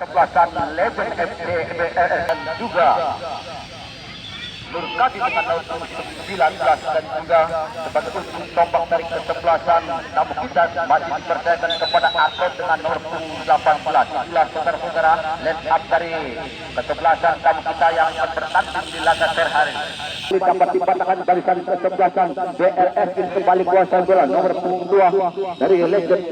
Kesebelasan Legend FDBL dan juga Nurkadi dengan nomor 19 dan juga sebagai ujung tombak dari kesebelasan, namun kita masih dipercayakan kepada atlet dengan nomor 18. Inilah saudara-saudara line up dari kesebelasan tamu kita yang bertanding di laga terhari. Dapat dipatahkan barisan kesebelasan BLS kembali kuasa bola nomor 2 dari Legend.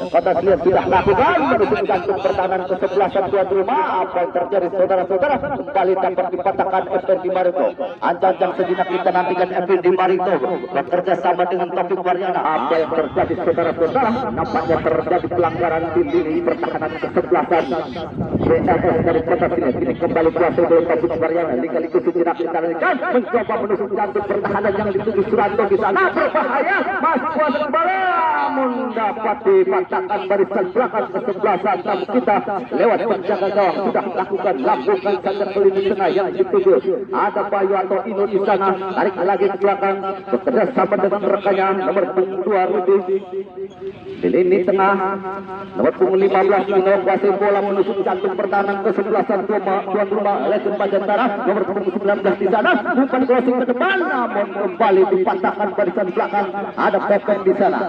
Kota Selir sudah lakukan menuju jantung pertahanan kesebelasan tuan rumah. Apa yang terjadi saudara-saudara? Kembali dapat dipatahkan Effendi Barito. Ancang-ancang sejenak kita nantikan Effendi Barito bekerja sama dengan Taufik Waryana. Apa yang terjadi saudara-saudara? Nampaknya terjadi pelanggaran di lini pertahanan kesebelasan BLS dari Kota Selir. Ini kembali kuasa bola Taufik Waryana. Liga-liga sejenak kita nantikan mencoba menusuk jantung pertahanan yang dituju Suranto di sana. Berbahaya, masuk kuasa bola mendapat dipatahkan barisan belakang kesebelasan tamu kita lewat penjaga gawang sudah lakukan saja ke lini tengah yang dituju. Ada Bayu atau Ino di sana, tarik lagi ke belakang bekerja sama dengan rekannya nomor 2 Rudi di lini tengah. Nomor 15 Ino kuasai bola menusuk jantung pertahanan kesebelasan tuan rumah Legend Bajantara. Nomor 19 di sana bukan crossing ke depan, namun kembali dipatahkan barisan belakang. Ada Pepen di sana.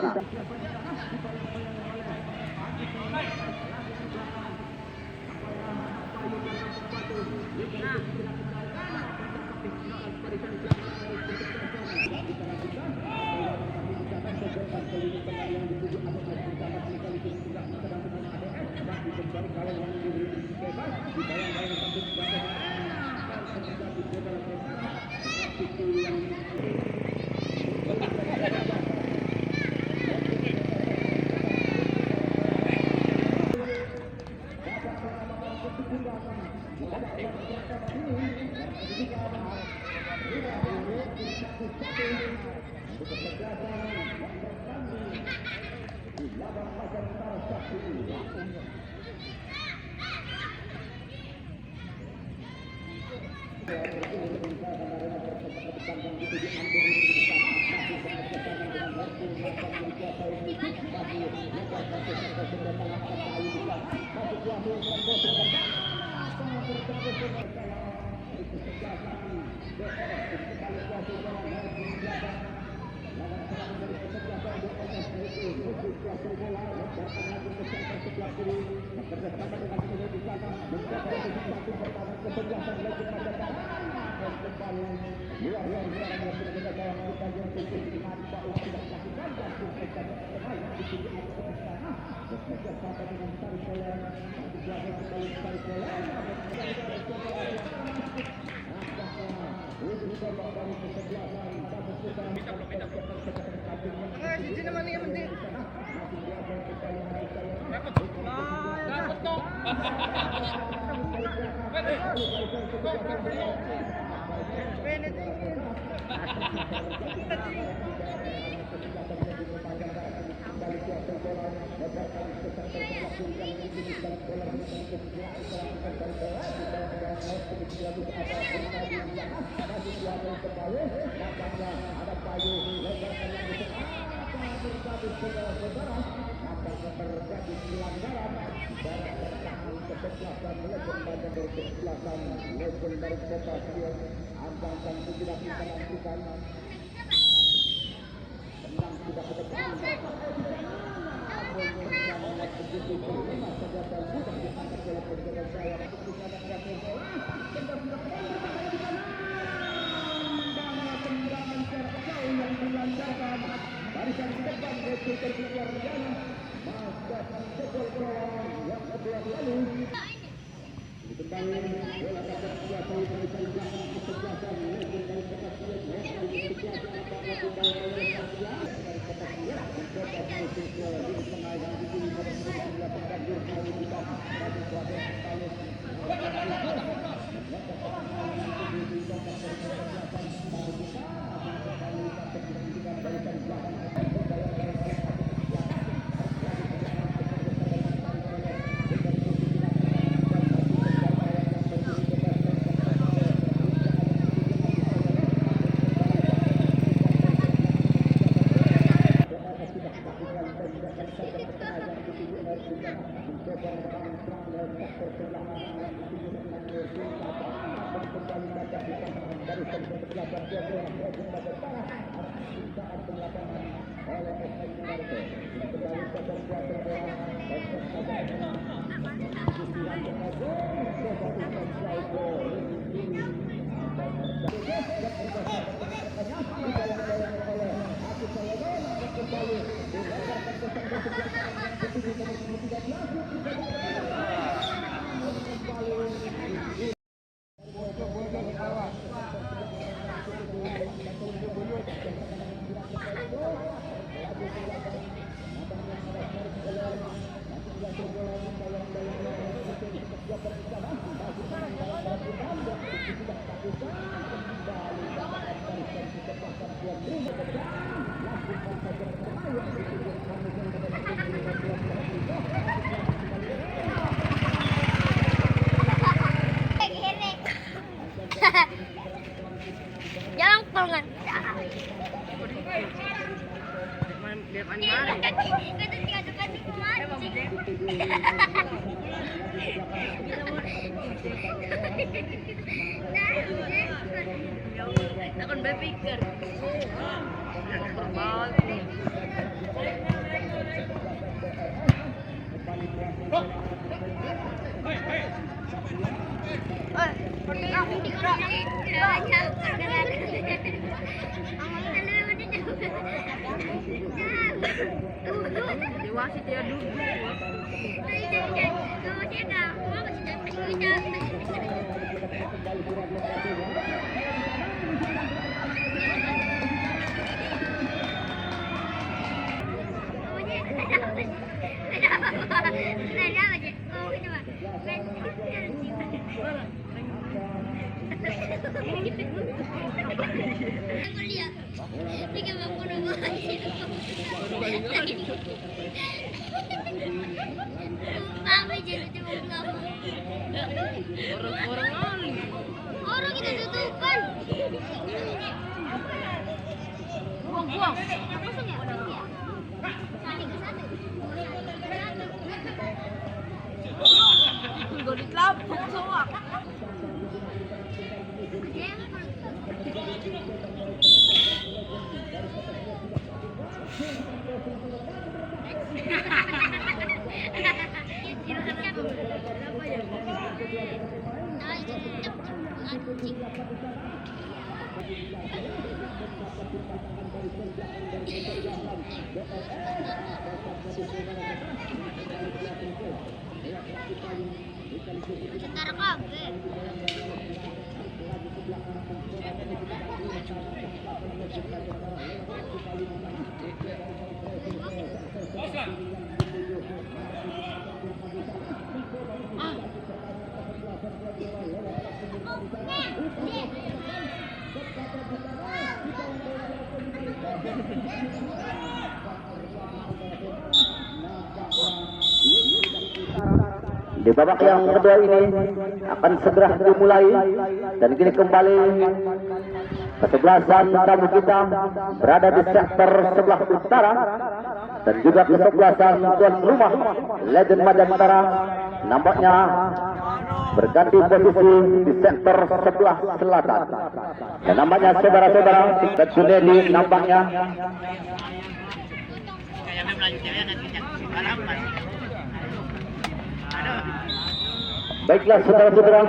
Jangan kolongan. Takon berpikir. Wasit dia duduk. Orang kita tutupan. Buang-buang. Gol di klub, semua. Sekarang kaget. Di babak yang kedua ini akan segera dimulai dan kini kembali kesebelasan tamu kita berada di sektor sebelah utara dan juga kesebelasan tuan rumah Legend Majapahit nampaknya berganti posisi di sektor sebelah selatan dan nampaknya saudara-saudara Tingkat Junedi nampaknya baiklah saudara-saudara,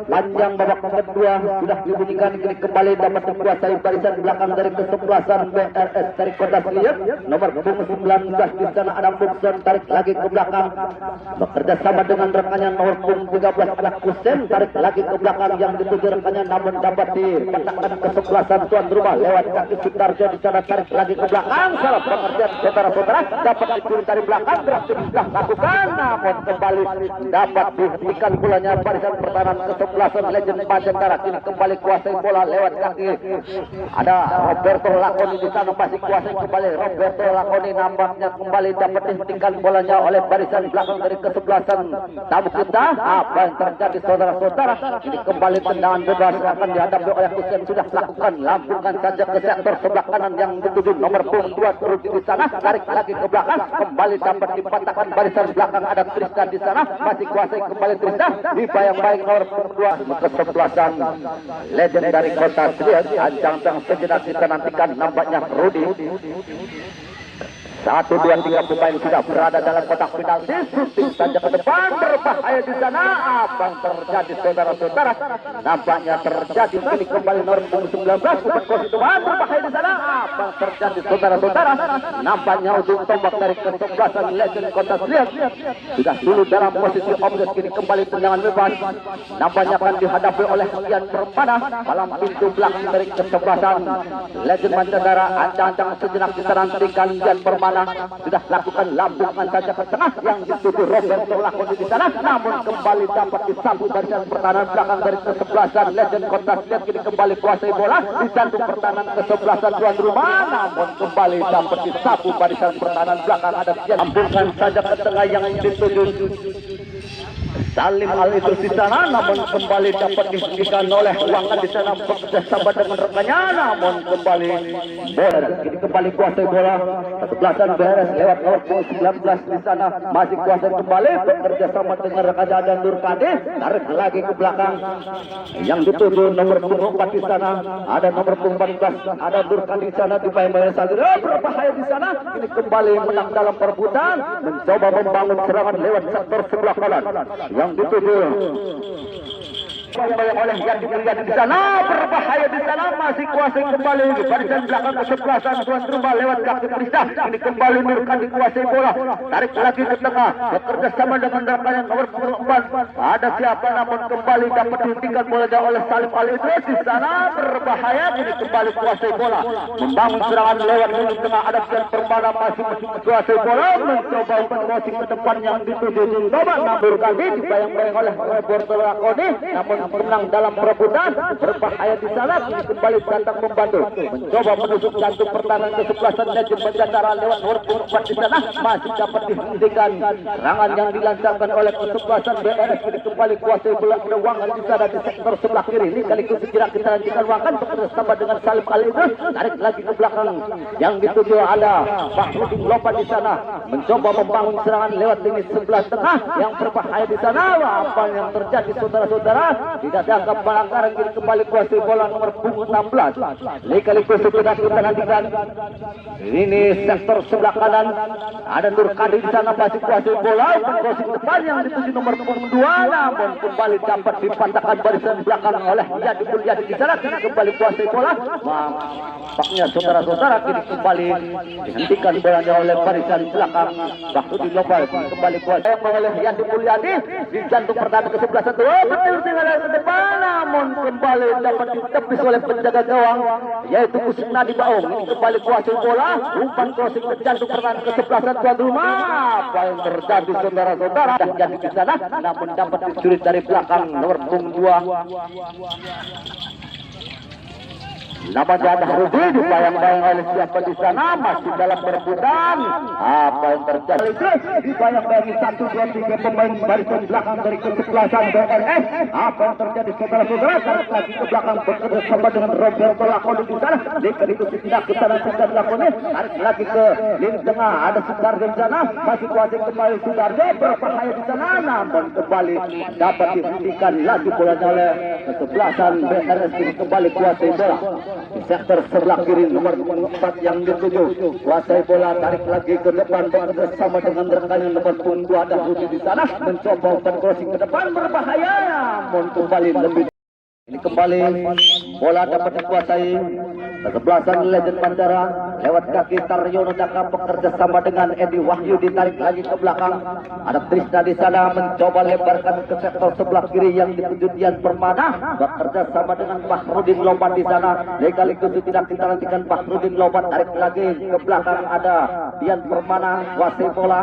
panjang babak kedua sudah dibunyikan, kini kembali dapat dikuasai barisan belakang dari kesebelasan BRS dari Kota Seliat. Nomor punggung 19 di sana ada Bukson, tarik lagi ke belakang bekerja sama dengan rekannya nomor punggung 13 ada Kusen, tarik lagi ke belakang yang dituju rekannya namun dapat dipatahkan kesebelasan tuan rumah lewat kaki Sutarjo di sana, tarik lagi ke belakang. Salah pengertian saudara-saudara, dapat dicuri dari belakang, berhasil sudah lakukan namun kembali dapat dihentikan bolanya barisan pertahanan kesebelasan Legend Panjantara kini kembali kuasai bola lewat kaki. Ada Roberto Lakoni di sana masih kuasai kembali. Roberto Lakoni nampaknya kembali dapat dihentikan bolanya oleh barisan belakang dari kesebelasan tamu kita. Apa yang terjadi saudara-saudara? Ini kembali tendangan bebas akan dihadapi oleh Hussein sudah melakukan lambungkan saja ke sektor sebelah kanan yang dituju nomor 22 turun di sana, tarik lagi ke belakang, kembali dapat dipatahkan barisan belakang. Ada Tristan di sana masih kuasai kembali Tristan dibayang-bayang nomor 2 kesebelasan Legend dari Kota Trias. Ancang-ancang sejenak kita nantikan nampaknya Rudi. 1, 2, 3 pemain sudah berada dalam kotak penalti. Shooting saja ke depan, berbahaya di sana. Apa yang terjadi saudara-saudara? Nampaknya terjadi ini kembali nomor 19 Supercoach depan, berbahaya di sana. Apa yang terjadi saudara-saudara? Nampaknya ujung tombak dari kesebelasan Legend Kota Trias sudah dulu dalam posisi objek, kini kembali tendangan bebas. Nampaknya akan dihadapi oleh Ian Permana dalam pintu belakang dari kesebelasan Legend Panjantara. Ancang-ancang sejenak kita nantikan Ian Permana sudah lakukan lambungan saja ke tengah yang dituju Roberto Lakoni di sana, namun kembali dapat disambut barisan pertahanan belakang dari kesebelasan Legend Kota Trias. Kini kembali kuasai bola di jantung pertahanan kesebelasan tuan rumah, namun kembali dapat disambut barisan pertahanan belakang. Ada lambungkan saja ke tengah yang dituju Salim Al Idrus di sana, namun kembali dapat dihentikan oleh Wangan di sana bekerjasama dengan rekannya, namun kembali bola kini kembali kuasai bola kesebelasan beres lewat nomor 19 di sana, masih kuasai kembali bekerjasama dengan rekannya dan Nurkade, tarik lagi ke belakang yang dituju nomor 24 di sana, ada nomor 14 ada Nurkade di sana dibayang-bayang saja berbahaya di sana. Ini kembali menang dalam perebutan, mencoba membangun serangan lewat sektor sebelah kanan yang dituju oleh yang dilihat di sana, berbahaya di sana, masih kuasai kembali barisan belakang kesebelasan tuan rumah lewat kaki Tristan. Ini kembali Nurkan dikuasai bola, tarik lagi ke tengah bekerja sama dengan rekannya nomor 4. Ada siapa, namun kembali dapat dihentikan bola oleh Salim Al Idrus di sana, berbahaya. Ini kembali kuasai bola, membangun serangan lewat lini tengah. Ada Ian Permana masih kuasai bola, mencoba umpan crossing ke depan yang dituju nomor 6 kali dibayang-bayang oleh Roberto Lakoni, namun menang dalam perebutan, berbahaya di sana. Kembali datang membantu, mencoba menusuk jantung pertahanan kesebelasan Legend Panjantara lewat nomor 4 di sana, masih dapat dihentikan serangan yang dilancarkan oleh kesebelasan BRS. Kini kembali kuasai bola Wangan di sana di sektor sebelah kiri. Ini sekaligus segera kita lanjutkan Wangan bekerjasama dengan Salim Al Idrus, tarik lagi ke belakang yang dituju ada Fahrudin Lopa di sana, mencoba membangun serangan lewat lini sebelah tengah yang berbahaya di sana. Apa yang terjadi saudara-saudara? Tidak dianggap pelanggaran, kini kembali kuasai bola nomor 16. Sekaligus sudah kita nantikan. Ini sektor sebelah kanan ada Nurkadi di sana masih kuasai bola, crossing depan yang dituju nomor 2, namun kembali dapat dipatahkan barisan belakang oleh Yadi Mulyadi di sana. Kini kembali kuasai bola. Nampaknya saudara-saudara kini kembali dihentikan bolanya oleh barisan belakang Fahrudin Lopa. Kembali kuasai oleh Yadi Mulyadi di jantung pertahanan kesebelasan tuh. Betul tinggal ke depan, namun kembali dapat ditepis oleh penjaga gawang yaitu Kusna di Baung. Ini kembali kuasai bola, umpan crossing ke jantung pertahanan kesebelasan tuan rumah. Apa yang terjadi saudara-saudara? Dah jadi di sana, namun dapat dicuri dari belakang nomor 2. Namanya ada Rudi dibayang-bayang oleh siapa di sana, masih dalam perebutan. Apa yang terjadi? Dibayang-bayangi 1, 2, 3 pemain barisan belakang dari kesebelasan BRS. Apa yang terjadi saudara-saudara? Tarik lagi ke belakang bekerja sama dengan Roberto Lakoni di sana. Sekaligus tidak kita nantikan Lakoni, tarik lagi ke lini tengah ada Sudarjo di sana, masih kuasai kembali Sudarjo, berbahaya di sana, namun kembali dapat dihentikan lagi bolanya oleh kesebelasan BRS. Kembali kuasai bola di sektor sebelah kiri nomor 4 yang dituju kuasai bola, tarik lagi ke depan bersama dengan rekannya nomor 2 ada Rudi di sana, mencoba umpan crossing ke depan, berbahaya, namun kembali lebih. Ini kembali bola dapat dikuasai kesebelasan Legend Panjantara. lewat kaki Taryono Daka bekerja sama dengan Edi Wahyu, ditarik lagi ke belakang. Ada Trisna di sana mencoba lebarkan ke sektor sebelah kiri yang dituju Dian Permana, bekerja sama dengan Bahrudin Lobat di sana. Sekaligus tidak kita nantikan Bahrudin Lobat, tarik lagi ke belakang ada Dian Permana, kuasai bola.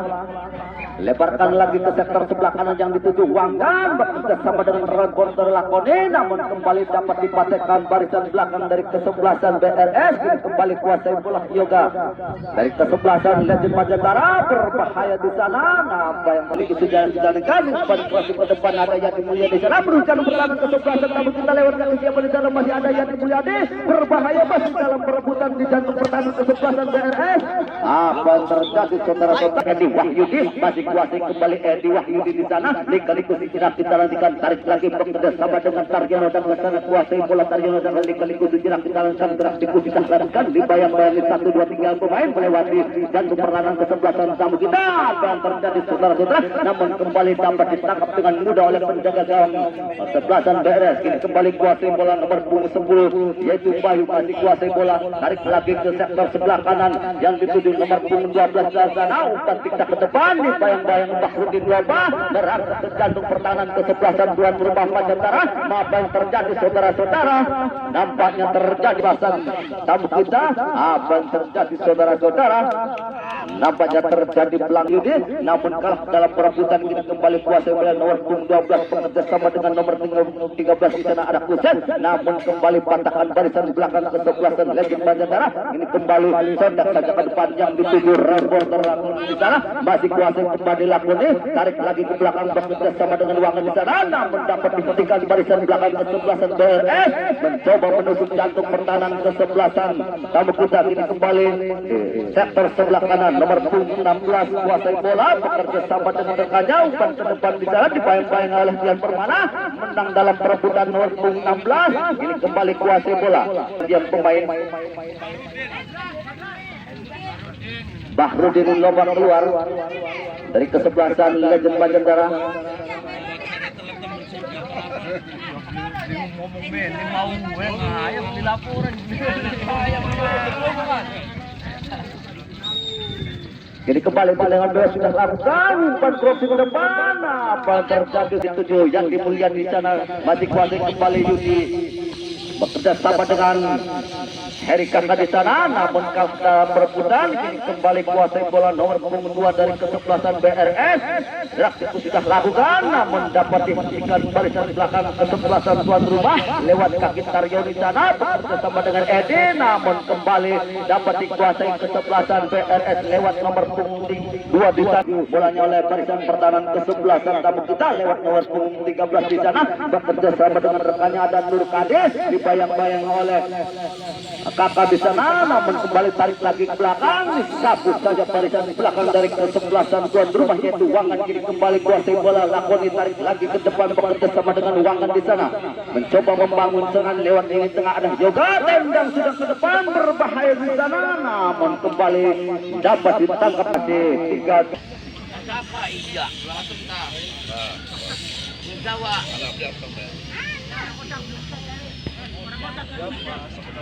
Lebarkan lagi ke sektor sebelah kanan yang dituju Wanggan, bekerja sama dengan Rebon Terlakoni, namun kembali dapat dipatahkan barisan belakang dari kesebelasan BRS. Kembali kuasai bola Yoga dari kesebelasan Legend Majentara, berbahaya di sana. Apa yang memiliki sudah dijalankan pada kuasa ke depan ada Yati Mulia di sana, berusaha bertahan kesebelasan, namun kita lewat ke siapa di sana masih ada Yati Mulyadi, berbahaya masih dalam perebutan di jantung pertahanan kesebelasan BRS. Apa yang terjadi saudara-saudara? Edi Wahyudi masih kuasai kembali Edi Wahyudi di sana. Sekaligus tidak kita nantikan tarik lagi bekerja sama dengan Taryono dan sana kuasai bola Taryono dan sekaligus tidak kita nantikan gerak kita lakukan dibayang-bayang 1, 2, 3 pemain melewati jantung pertahanan kesebelasan tamu kita. Apa yang terjadi saudara-saudara? Namun kembali dapat ditangkap dengan mudah oleh penjaga gawang kesebelasan BRS. Kini kembali kuasai bola nomor 10 yaitu Bayu, masih kuasai bola, tarik lagi ke sektor sebelah kanan yang dituju nomor 12 sana. Umpan kita ke depan dibayang-bayang Bahrudin Lobat, merangkak ke jantung pertahanan kesebelasan tuan rumah Majentara. Apa yang terjadi saudara-saudara? Nampaknya terjadi bahasan tamu kita. Apa yang terjadi saudara-saudara? Nampaknya terjadi pelang Yudi, namun kalah dalam perebutan. Kita kembali kuasai bola nomor 12 bekerja sama dengan nomor 13 di sana ada Kusen, namun kembali patahkan barisan belakang kesebelasan Legend Majentara. Ini kembali sondak saja ke depan yang dituju Rebon Terlakoni di sana, masih kuasai kembali Lakoni, tarik lagi ke belakang bekerja sama dengan Wangan di sana, namun dapat dihentikan barisan belakang kesebelasan BRS, mencoba menusuk jantung pertahanan kesebelasan tamu kita. Ini kembali sektor sebelah kanan nomor 16 kuasai bola, bekerja sama dengan rekannya, umpan ke depan di sana dibayang-bayang oleh Dian Permana, menang dalam perebutan nomor 16. Ini kembali kuasai bola yang pemain Bahrudin Lobat keluar dari kesebelasan Legend Majentara. Jadi kembali dengan dua sudah lakukan umpan crossing ke depan. Apa terjadi di 7 yang dimulian di sana, masih kuasai kembali Yudi, bekerja sama dengan Heri Kakak di sana, namun kalah perebutan. Kini kembali kuasai bola nomor 2 dari kesebelasan BRS. Gerak itu sudah lakukan, namun dapat dihentikan barisan belakang kesebelasan tuan rumah lewat kaki Taryono di sana, bekerja sama dengan Edi, namun kembali dapat dikuasai kesebelasan BRS lewat nomor 2 di sana. Bolanya oleh barisan pertahanan kesebelasan tamu kita lewat nomor 13 di sana, bekerja sama dengan rekannya ada Nur Kades, dibayang-bayang oleh Kakak di sana, namun kembali tarik lagi ke belakang, disabut saja barisan belakang dari kesebelasan tuan rumah yaitu Wangan. Kini kembali kuasai bola, Lakoni tarik lagi ke depan, bekerja sama dengan Wangan di sana, mencoba membangun serangan lewat ini tengah ada Yoga, tendang sudah ke depan, berbahaya di sana, namun kembali dapat ditangkap di 3. Iya, langsung tak. Jawa.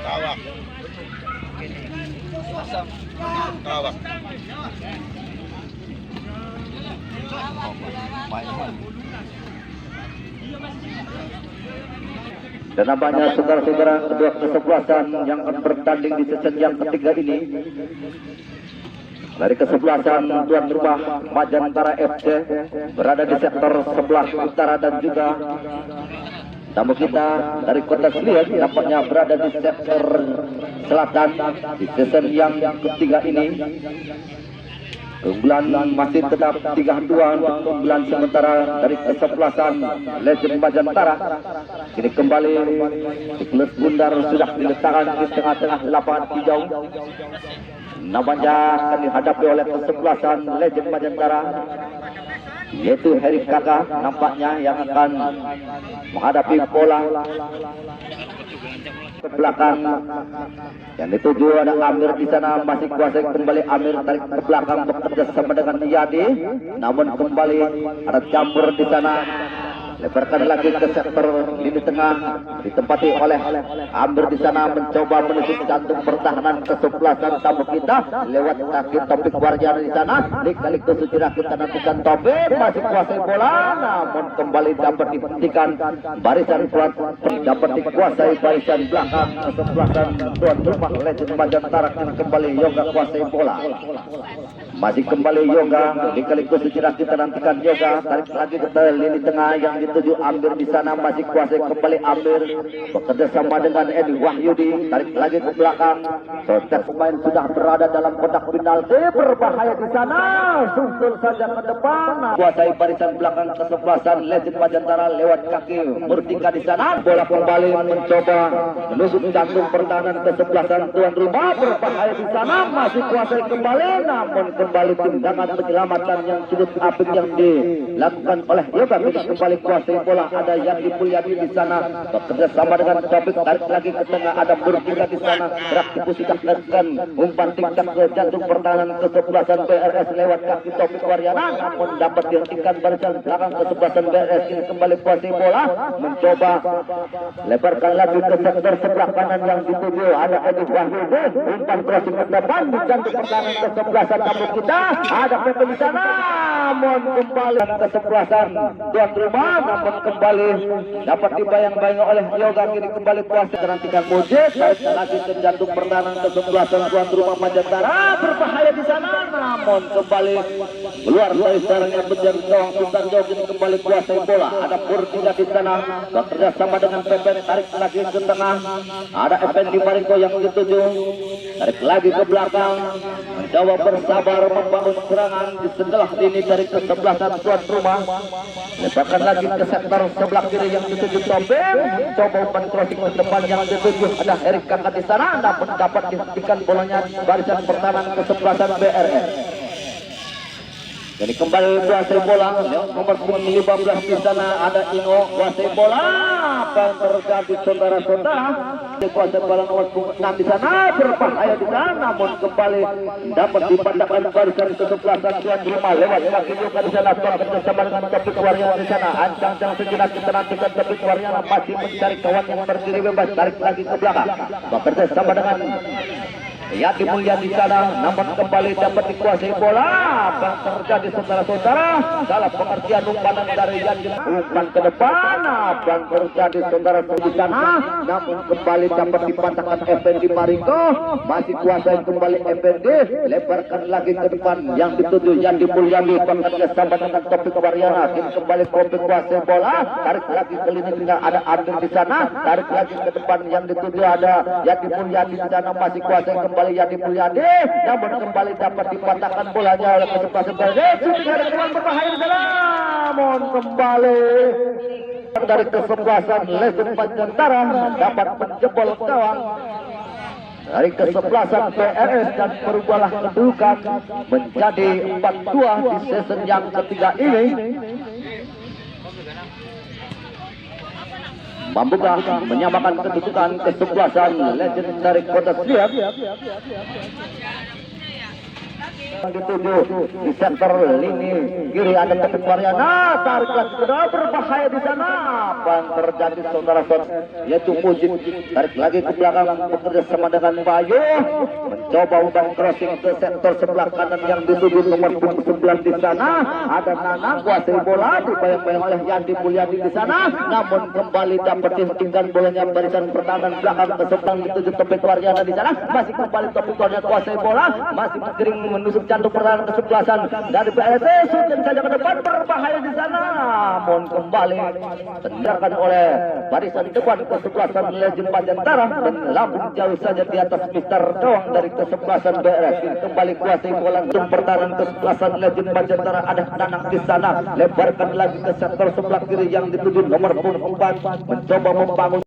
Tawak. Tawak. Dan nampaknya saudara-saudara kedua kesebelasan yang akan bertanding di sesi yang ketiga ini dari kesebelasan tuan rumah Majentara FC berada di sektor sebelah utara, dan juga tamu kita dari Kota Slian nampaknya berada di sektor selatan di season yang ketiga ini. Keunggulan masih tetap 3-2 untuk keunggulan sementara dari kesebelasan Legend Majentara. Kini kembali Nicholas Bundar sudah diletakkan di tengah-tengah lapangan hijau. Namanya akan dihadapi oleh kesebelasan Legend Majentara yaitu Heri Kakak nampaknya yang akan menghadapi bola ke belakang. Yang dituju ada Amir di sana, masih kuasai kembali Amir, tarik ke belakang bekerja sama dengan Yadi, namun kembali ada campur di sana lebarkan lagi ke sektor lini tengah, ditempati oleh Amir di sana mencoba menusuk jantung pertahanan kesebelasan tamu kita lewat kaki Topik Warjana di sana. Kali kesucian kita nantikan Topik masih kuasai bola, namun kembali dapat dihentikan barisan kuat, dapat dikuasai barisan belakang kesebelasan tuan rumah Legend Majantara. Kembali Yoga kuasai bola, masih kembali Yoga. Kali kesucian kita nantikan Yoga, tarik lagi ke lini tengah yang dituju Amir di sana, masih kuasai kembali Amir bekerja sama dengan Edi Wahyudi, tarik lagi ke belakang. Setiap pemain sudah berada dalam kotak penalti, berbahaya di sana, susul saja ke depan, kuasai barisan belakang kesebelasan Legend Majantara lewat kaki Murtika di sana. Bola kembali mencoba menusuk jantung pertahanan kesebelasan tuan rumah, berbahaya di sana, masih kuasai kembali, namun kembali tindakan penyelamatan yang cukup apik yang dilakukan oleh Yoga. Kembali kuasai bola, ada Yandi Pulyadi di sana bekerja sama dengan Topik, tarik lagi ke tengah, ada Murtika di sana, beraktivitas tekan umpan tingkat ke jantung pertahanan kesebelasan BRS lewat kaki Topik Waryana, namun dapat dihentikan barisan belakang kesebelasan BRS. Ini kembali kuasai bola, mencoba lebarkan lagi ke sektor sebelah kanan yang dituju ada Edi Wahyudi, umpan crossing ke depan di jantung pertahanan kesebelasan tamu kita, ada Pepe di sana, namun kembali kesebelasan tuan rumah, namun kembali dapat dibayang-bayang oleh Yoga. Kini kembali kuasa nantikan Mujib, tarik lagi ke jantung pertahanan kesebelasan tuan rumah Majantara, berbahaya di sana, namun kembali keluar dari sarangnya menjadi gawang Sultan Jauh. Kini kembali kuasai bola, ada Murtika di sana bekerja sama dengan Pepe, tarik lagi ke tengah, ada Effendi Marinko yang dituju, tarik lagi ke belakang, mencoba bersabar membangun serangan di sebelah ini dari kesebelasan tuan rumah. Lebarkan lagi ke sektor sebelah kiri yang dituju Topik, coba umpan crossing ke depan yang dituju ada Erik Kakak di sana, namun dapat dihentikan bolanya barisan pertahanan kesebelasan BRS. Jadi kembali kuasai bola, nomor 15 di sana ada Ingo kuasai bola. Apa yang terjadi saudara-saudara? Kuasai bola nomor 6 di sana, berbahaya di sana, namun kembali dapat dipandangkan barisan kesebelasan tuan rumah lewat kaki Yoga di sana. Bekerja sama dengan Topik Waryana di sana, ancang-ancang sejenak kita nantikan Topik Waryana masih mencari kawan yang berdiri bebas, tarik lagi ke belakang, bekerja sama dengan Yati Mulia di sana, namun kembali dapat dikuasai bola. Apa yang terjadi saudara-saudara? Salah pengertian umpan dari Yati, umpan ke depan. Apa yang terjadi saudara di sana? Namun kembali dapat dipatahkan Effendi Marinko, masih kuasai kembali Effendi, lebarkan lagi ke depan yang dituju Yandi Mulyadi bekerja sama dengan Topik Waryana. Kini kembali Topik kuasai bola, tarik lagi ke lini tengah, ada Amir di sana, tarik lagi ke depan yang dituju ada Yati Mulyadi di sana, masih kuasai kembali Yandi Mulyadi, namun kembali dapat dipatahkan bolanya oleh kesebelasan BRS. Sudah ada keluar berbahaya di sana, namun kembali dari kesebelasan Legend Majantara dapat menjebol gawang dari kesebelasan BRS dan berubahlah kedudukan menjadi 4-2 di season yang ketiga ini. Membuka menyamakan kedudukan kesebelasan Legend dari Kota Siap. Dituju di sektor lini kiri ada Topik Waryana, tarik lagi ke dalam, berbahaya di sana. Apa yang terjadi saudara-saudara? Yaitu Mujib, tarik lagi ke belakang bekerja sama dengan Bayu, mencoba umpan crossing ke sektor sebelah kanan yang dituju nomor 9 di sana. Ada Nana kuasai bola, dibayang-bayang oleh Yandi Mulyadi di sana, namun kembali dapat dihentikan bolanya barisan pertahanan belakang kesebelasan dituju Topik Waryana di sana. Masih kembali Topik Waryana kuasai bola, masih menggiring menusuk jantung pertahanan kesebelasan dari BRS. Sudah saja ke depan, berbahaya di sana, namun kembali tendangan oleh barisan depan kesebelasan Legend Majantara dan lambung jauh saja di atas Mister gawang dari kesebelasan BRS. Kembali kuasai bola untuk pertahanan kesebelasan Legend Majantara, ada Nanang di sana, lebarkan lagi ke sektor sebelah kiri yang dituju nomor 4, mencoba membangun